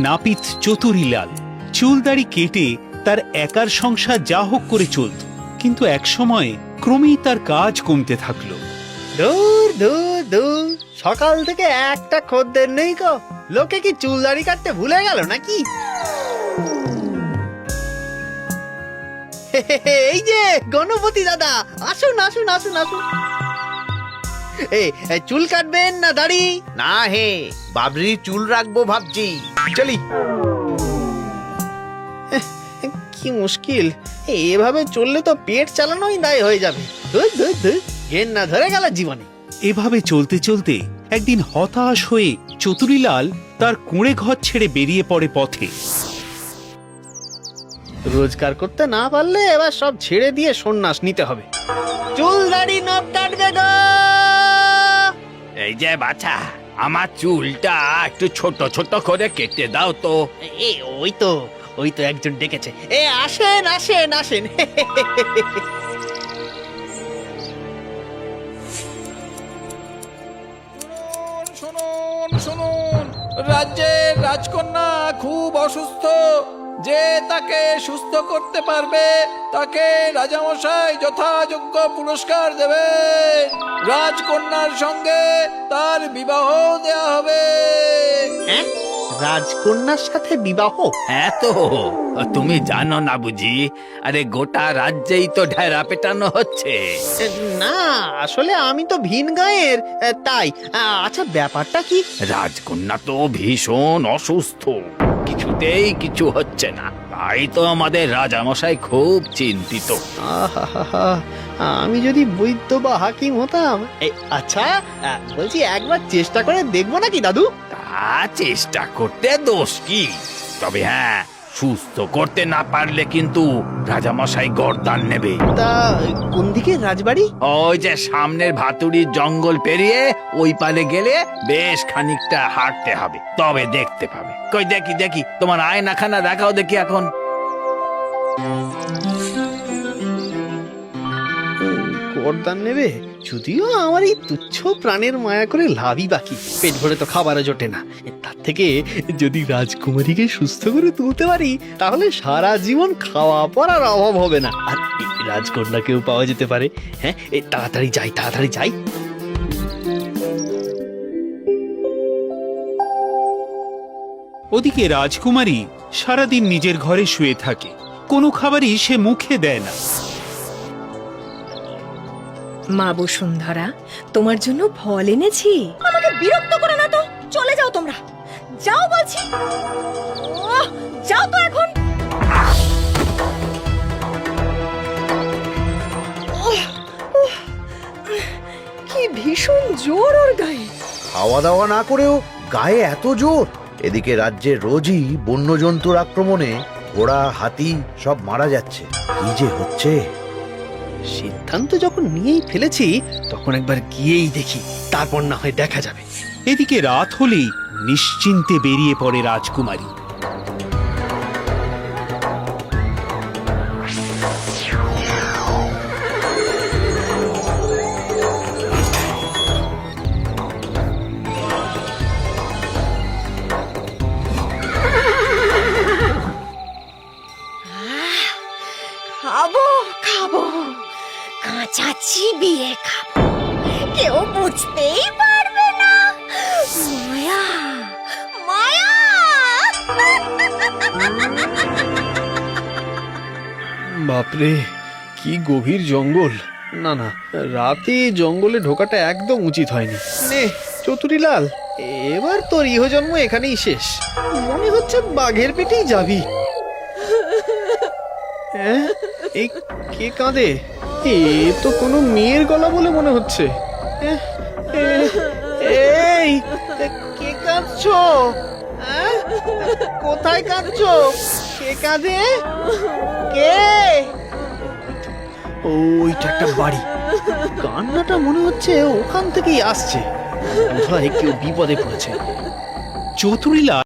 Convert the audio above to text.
নাপিত চতুরীলাল চুলদাড়ি কেটে তার একার সংসার যা হোক করে চলত, কিন্তু একসময় ক্রমেই তার কাজ কমতে থাকলো। দূর দূর দূর, সকাল থেকে একটা খদ্দের নেই গো। লোকে কি চুল দাড়ি কাটতে ভুলে গেল নাকি? এই যে গণপতি দাদা, আসুন আসুন আসুন আসুন। এই চুল কাটবেন না দাড়ি? না হে, বাবরির চুল রাখবো ভাবছি, চলি। কি মুশকিল, এভাবে চললে তো পেট চালানোই দায় হয়ে যাবে। ধুর ধুর ধুর, ঘেন্না ধরে গেল জীবনে। এভাবে চলতে চলতে একদিন হতাশ হয়ে চতুরীলাল তার কুঁড়ে ঘর ছেড়ে বেরিয়ে পড়ে পথে। রোজগার করতে না পারলে এবার সব ছেড়ে দিয়ে সন্ন্যাস নিতে হবে। চুল দাড়ি নখ কাটবে গো। এই যে বাছা, আমার চুলটা একটু ছোট ছোট করে কেটে দাও তো। ওই তো একজন ডেকেছে। আসেন আসেন আসেন। শুনুন শুনুন, রাজ্যের রাজকন্যা খুব অসুস্থ। যে তাকে সুস্থ করতে পারবে তাকে রাজামশাই যথাযোগ্য পুরস্কার দেবে। রাজকন্যার সঙ্গে তার বিবাহ দেয়া হবে। হ্যাঁ, রাজকন্যার সাথে বিবাহ? হ্যাঁ তো, তুমি জানো না বুঝি? আরে গোটা রাজ্যেই তো ঢেরা পেটানো হচ্ছে। না, আসলে আমি তো ভিন গাঁয়ের, তাই। আচ্ছা, ব্যাপারটা কি? রাজকন্যা তো ভীষণ অসুস্থ, কিছুতেই কিছু হচ্ছে না। তাই তো আমাদের রাজামশাই খুব চিন্তিত। আহাহাহা, আমি যদি বৈদ্য বা হাকিম হতাম। আচ্ছা, বলছি একবার চেষ্টা করে দেখবো নাকি দাদু? তা চেষ্টা করতে দোষ কি? তবে হ্যাঁ, সুস্থ করতে না পারলে কিন্তু রাজামশাই গর্দান নেবে। তা কোন দিকে রাজবাড়ি? ওই যে সামনের ভাতুড়ির জঙ্গল পেরিয়ে ওই পারে গেলে বেশ খানিকটা হাঁটতে হবে, তবে দেখতে পাবে। কই দেখি দেখি, তোমার আয়নাখানা দেখাও দেখি এখন। গর্দান নেবে? যদিও আমার এই তুচ্ছ প্রাণের মায়া করে লাভই বাকি, পেট ভরে তো খাবারও জোটে না। তার থেকে যদি রাজকুমারীকে সুস্থ করে তুলতে পারি, তাহলে সারা জীবন খাওয়া পড়ার অভাব হবে না। আর এই রাজকন্যাকেও পাওয়া যেতে পারে। হ্যাঁ, তাড়াতাড়ি যাই তাড়াতাড়ি যাই। ওদিকে রাজকুমারী সারাদিন নিজের ঘরে শুয়ে থাকে, কোনো খাবারই সে মুখে দেয় না। মা বসুন্ধরা, তোমার জন্য ফল এনেছি। আমাকে বিরক্ত করো না তো, চলে যাও তোমরা, যাও বলছি। যাও তো এখন। কি ভীষণ জোর ওর গায়ে। খাওয়া দাওয়া না করেও গায়ে এত জোর। এদিকে রাজ্যে রোজই বন্যজন্তুর আক্রমণে ঘোড়া, হাতি সব মারা যাচ্ছে। কি যে হচ্ছে! সিদ্ধান্ত যখন নিয়েই ফেলেছি, তখন একবার গিয়েই দেখি, তারপর না হয় দেখা যাবে। এদিকে রাত হলেই নিশ্চিন্তে বেরিয়ে পড়ে রাজকুমারী। খাবো খাবো, কাঁচা চিবিয়ে খাবো, কেউ বুঝতেই পারবে না। মায়া মায়া। বাপরে, কি গভীর জঙ্গল! না না, রাতে জঙ্গলে ঢোকাটা একদম উচিত হয়নি। নে চতুরীলাল, এবার তোর ইহজন্ম এখানেই শেষ। মনে হচ্ছে বাঘের পেটেই যাবি। হ্যাঁ, এই কে কাঁদে? এ তো কোনো মেয়ের গলা বলে মনে হচ্ছে। এই, কে কাঁদছো? কোথায় কাঁদছো? কে কাঁদে? কে? ওইটা একটা বাড়ি। কান্নাটা মনে হচ্ছে ওখান থেকেই আসছে। বোধহয় কেউ বিপদে পড়েছে। চতুরীলাল